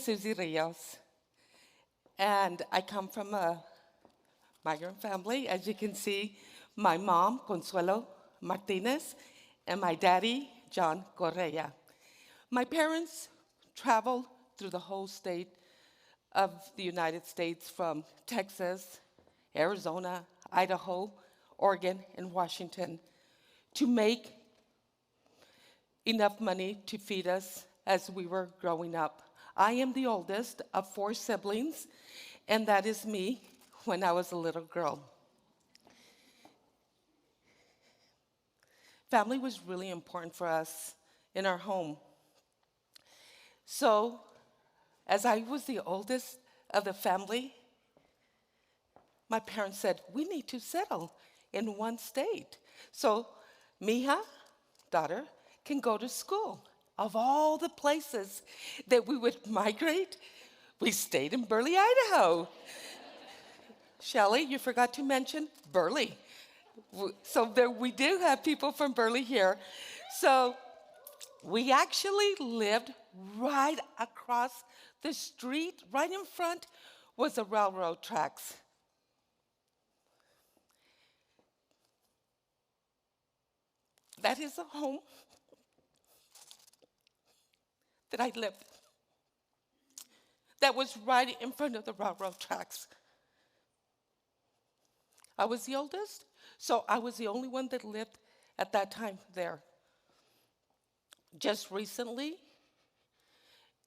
Susie Rios, and I come from a migrant family. As you can see, my mom, Consuelo Martinez, and my daddy, John Correa. My parents traveled through the whole state of the United States from Texas, Arizona, Idaho, Oregon, and Washington to make enough money to feed us as we were growing up. I am the oldest of four siblings, and that is me when I was a little girl. Family was really important for us in our home. So, as I was the oldest of the family, my parents said, we need to settle in one state. So, Mija, daughter, can go to school. Of all the places that we would migrate, we stayed in Burley, Idaho. Shelley, you forgot to mention Burley. So there we do have people from Burley here. So we actually lived right across the street. Right in front was the railroad tracks. That is a home that I lived. That was right in front of the railroad tracks. I was the oldest, so I was the only one that lived at that time there. Just recently,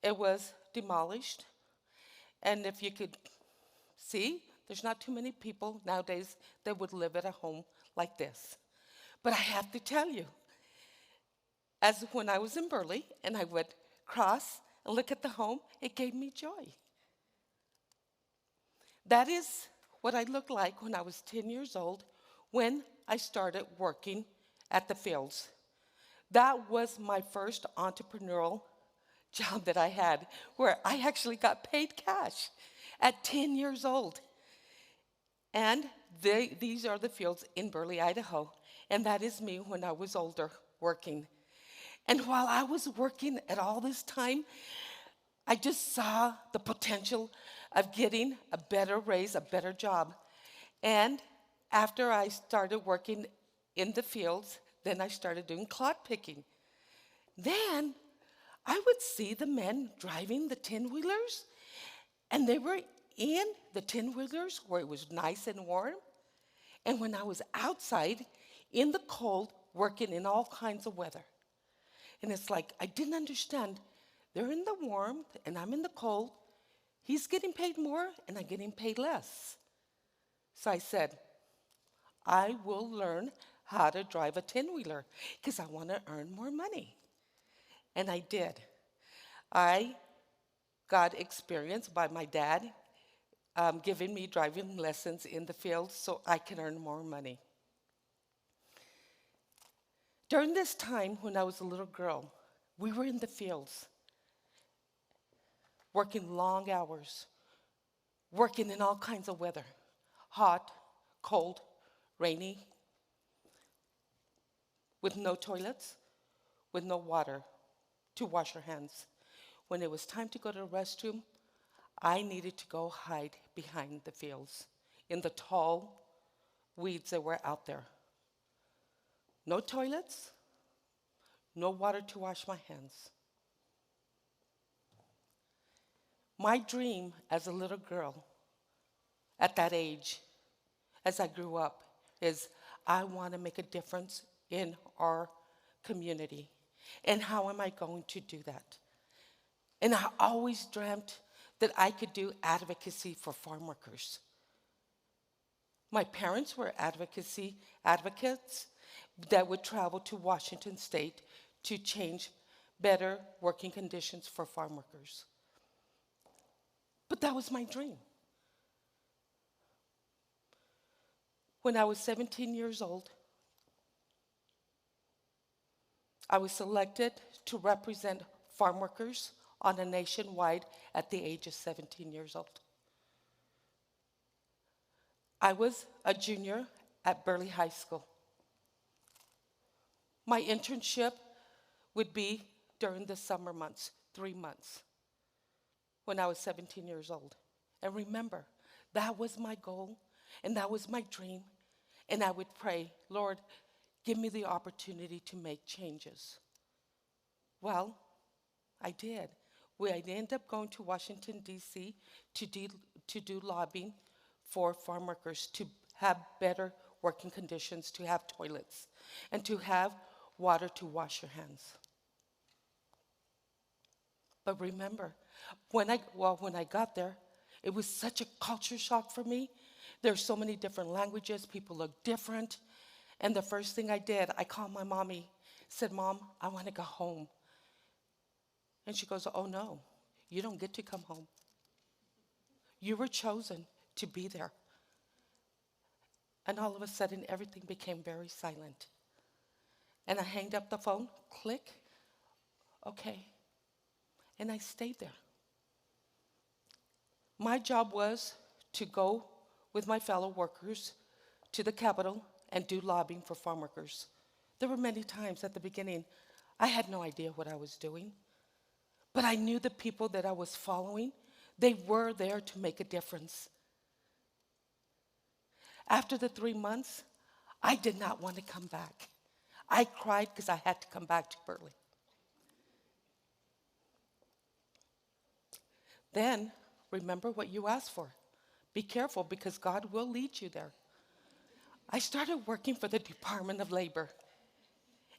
it was demolished, and if you could see, there's not too many people nowadays that would live at a home like this. But I have to tell you, as when I was in Burley and I would cross and look at the home, it gave me joy. That is what I looked like when I was 10 years old when I started working at the fields. That was my first entrepreneurial job that I had, where I actually got paid cash at 10 years old. And these are the fields in Burley, Idaho. And that is me when I was older working. And while I was working at all this time, I just saw the potential of getting a better raise, a better job. And after I started working in the fields, then I started doing clod picking. Then I would see the men driving the 10-wheelers, and they were in the 10-wheelers where it was nice and warm. And when I was outside in the cold, working in all kinds of weather. And it's like, I didn't understand. They're in the warmth, and I'm in the cold. He's getting paid more, and I'm getting paid less. So I said, I will learn how to drive a 10-wheeler because I want to earn more money. And I did. I got experience by my dad giving me driving lessons in the field so I can earn more money. During this time when I was a little girl, we were in the fields, working long hours, working in all kinds of weather, hot, cold, rainy, with no toilets, with no water to wash our hands. When it was time to go to the restroom, I needed to go hide behind the fields in the tall weeds that were out there. No toilets, no water to wash my hands. My dream as a little girl at that age, as I grew up, is I want to make a difference in our community. And how am I going to do that? And I always dreamt that I could do advocacy for farm workers. My parents were advocates that would travel to Washington State to change better working conditions for farm workers. But that was my dream. When I was 17 years old, I was selected to represent farm workers on a nationwide at the age of 17 years old. I was a junior at Burley High School. My internship would be during the summer months, 3 months. when I was 17 years old. And remember, that was my goal and that was my dream. And I would pray, Lord, give me the opportunity to make changes. Well, I did. I ended up going to Washington, D.C. to do lobbying for farm workers to have better working conditions, to have toilets, and to have water to wash your hands. But remember, when I got there, it was such a culture shock for me. There's so many different languages, people look different. And the first thing I did, I called my mommy, said, Mom, I want to go home. And she goes, oh no, you don't get to come home. You were chosen to be there. And all of a sudden, everything became very silent. And I hanged up the phone, click, okay. And I stayed there. My job was to go with my fellow workers to the Capitol and do lobbying for farm workers. There were many times at the beginning, I had no idea what I was doing. But I knew the people that I was following, they were there to make a difference. After the 3 months, I did not want to come back. I cried because I had to come back to Burley. Then, remember what you asked for. Be careful because God will lead you there. I started working for the Department of Labor.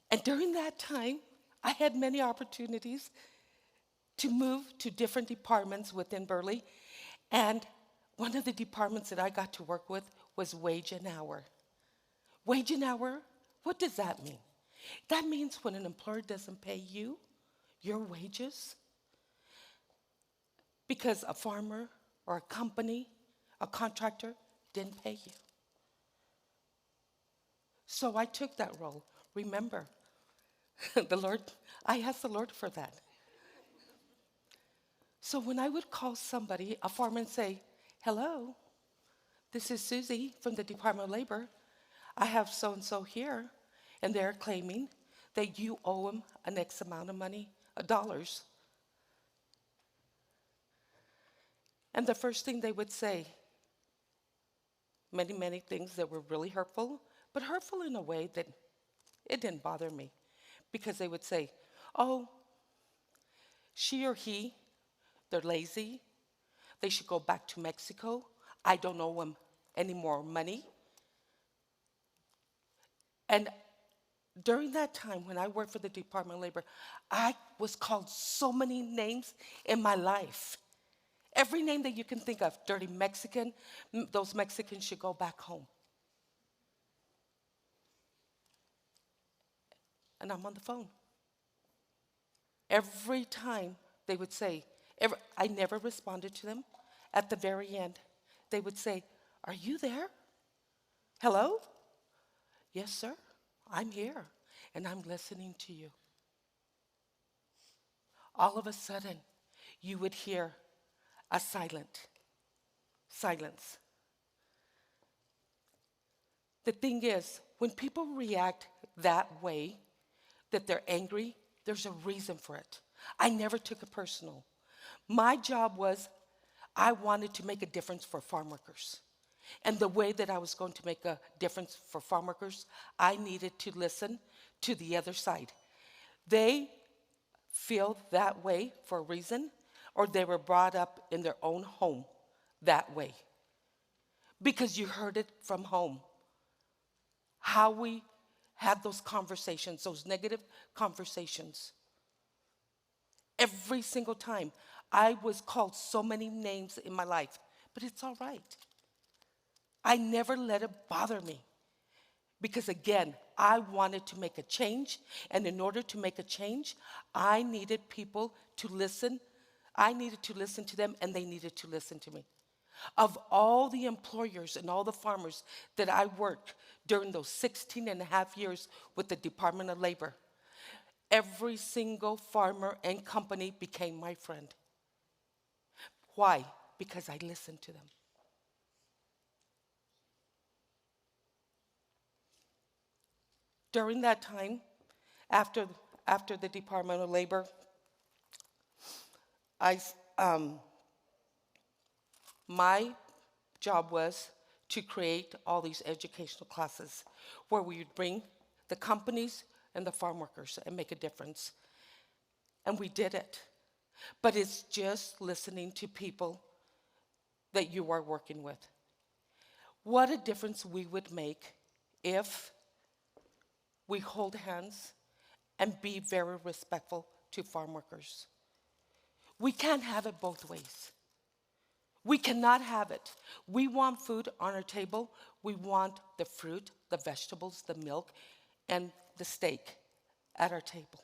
And during that time, I had many opportunities to move to different departments within Burley. And one of the departments that I got to work with was wage and hour. Wage and hour, what does that mean? That means when an employer doesn't pay you your wages because a farmer or a company, a contractor didn't pay you. So I took that role. Remember, I asked the Lord for that. So when I would call somebody, a farmer, and say, hello, this is Susie from the Department of Labor. I have so-and-so here, and they're claiming that you owe them an X amount of money, dollars. And the first thing they would say, many things that were really hurtful, but hurtful in a way that it didn't bother me. Because they would say, oh, she or he, they're lazy. They should go back to Mexico. I don't owe them any more money. And during that time when I worked for the Department of Labor, I was called so many names in my life. Every name that you can think of, dirty Mexican, those Mexicans should go back home. And I'm on the phone. Every time they would say, I never responded to them. At the very end, they would say, are you there? Hello? Yes, sir, I'm here, and I'm listening to you. All of a sudden, you would hear a silence. The thing is, when people react that way, that they're angry, there's a reason for it. I never took it personal. My job was, I wanted to make a difference for farm workers. And the way that I was going to make a difference for farm workers, I needed to listen to the other side. They feel that way for a reason, or they were brought up in their own home that way. Because you heard it from home. How we had those conversations, those negative conversations. Every single time. I was called so many names in my life, but it's all right. I never let it bother me. Because again, I wanted to make a change, and in order to make a change, I needed people to listen. I needed to listen to them, and they needed to listen to me. Of all the employers and all the farmers that I worked during those 16 and a half years with the Department of Labor, every single farmer and company became my friend. Why? Because I listened to them. During that time, after the Department of Labor, I my job was to create all these educational classes where we would bring the companies and the farm workers and make a difference. And we did it. But it's just listening to people that you are working with. What a difference we would make if we hold hands and be very respectful to farm workers. We can't have it both ways. We cannot have it. We want food on our table. We want the fruit, the vegetables, the milk, and the steak at our table.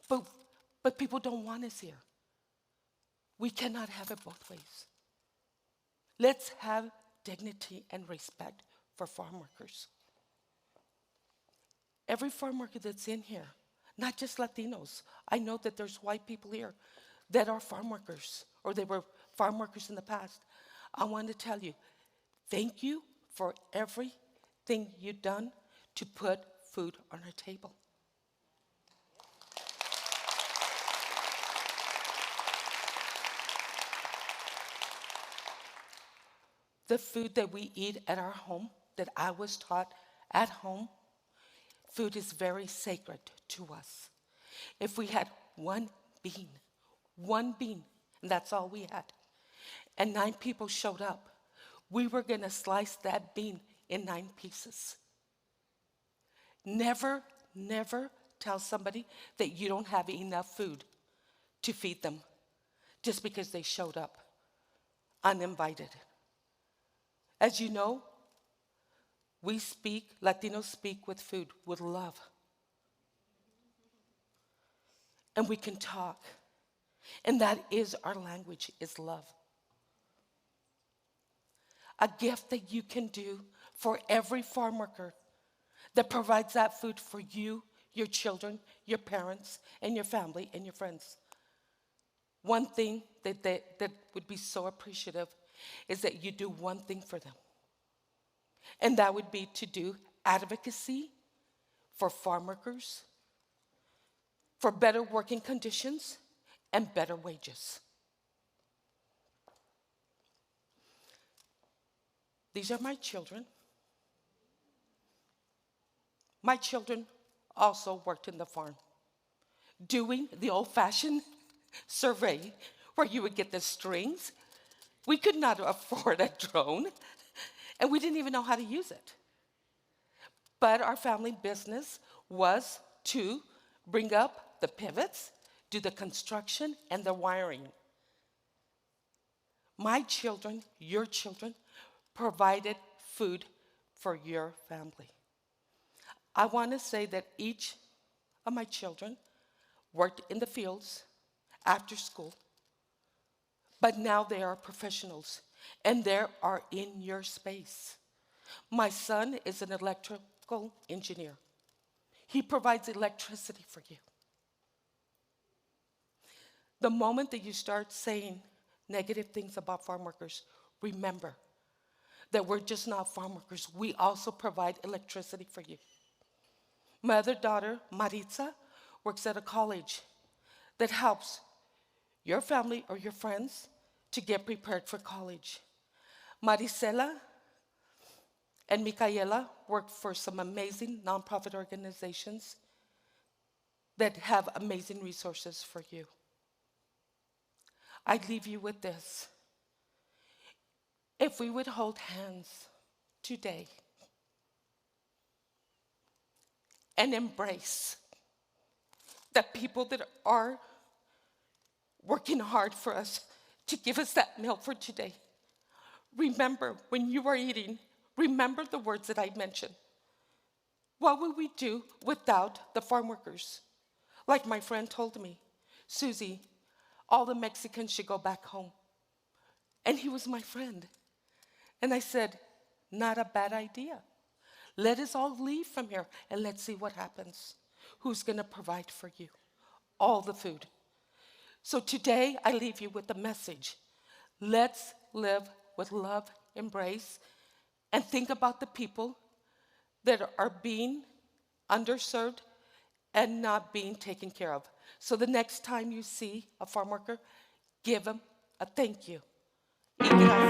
But people don't want us here. We cannot have it both ways. Let's have dignity and respect for farm workers. Every farm worker that's in here, not just Latinos. I know that there's white people here that are farm workers, or they were farm workers in the past. I want to tell you, thank you for everything you've done to put food on our table. The food that we eat at our home, that I was taught at home, food is very sacred to us. If we had one bean, and that's all we had, and 9 people showed up, we were going to slice that bean in 9 pieces. Never, never tell somebody that you don't have enough food to feed them just because they showed up uninvited. As you know, Latinos speak with food, with love. And we can talk. And that is our language, is love. A gift that you can do for every farm worker that provides that food for you, your children, your parents, and your family, and your friends. One thing that would be so appreciative is that you do one thing for them. And that would be to do advocacy for farm workers, for better working conditions, and better wages. These are my children. My children also worked in the farm, doing the old-fashioned survey where you would get the strings. We could not afford a drone, and we didn't even know how to use it. But our family business was to bring up the pivots, do the construction, and the wiring. My children, your children, provided food for your family. I want to say that each of my children worked in the fields after school, but now they are professionals, and they are in your space. My son is an electrical engineer. He provides electricity for you. The moment that you start saying negative things about farm workers, remember that we're just not farm workers. We also provide electricity for you. My other daughter, Maritza, works at a college that helps your family or your friends to get prepared for college. Marisela and Micaela work for some amazing nonprofit organizations that have amazing resources for you. I leave you with this. If we would hold hands today and embrace the people that are working hard for us to give us that meal for today. Remember, when you are eating, remember the words that I mentioned. What would we do without the farm workers? Like my friend told me, Susie, all the Mexicans should go back home. And he was my friend. And I said, not a bad idea. Let us all leave from here and let's see what happens. Who's going to provide for you? All the food. So today I leave you with the message. Let's live with love, embrace, and think about the people that are being underserved and not being taken care of. So the next time you see a farm worker, give them a thank you. Y gracias.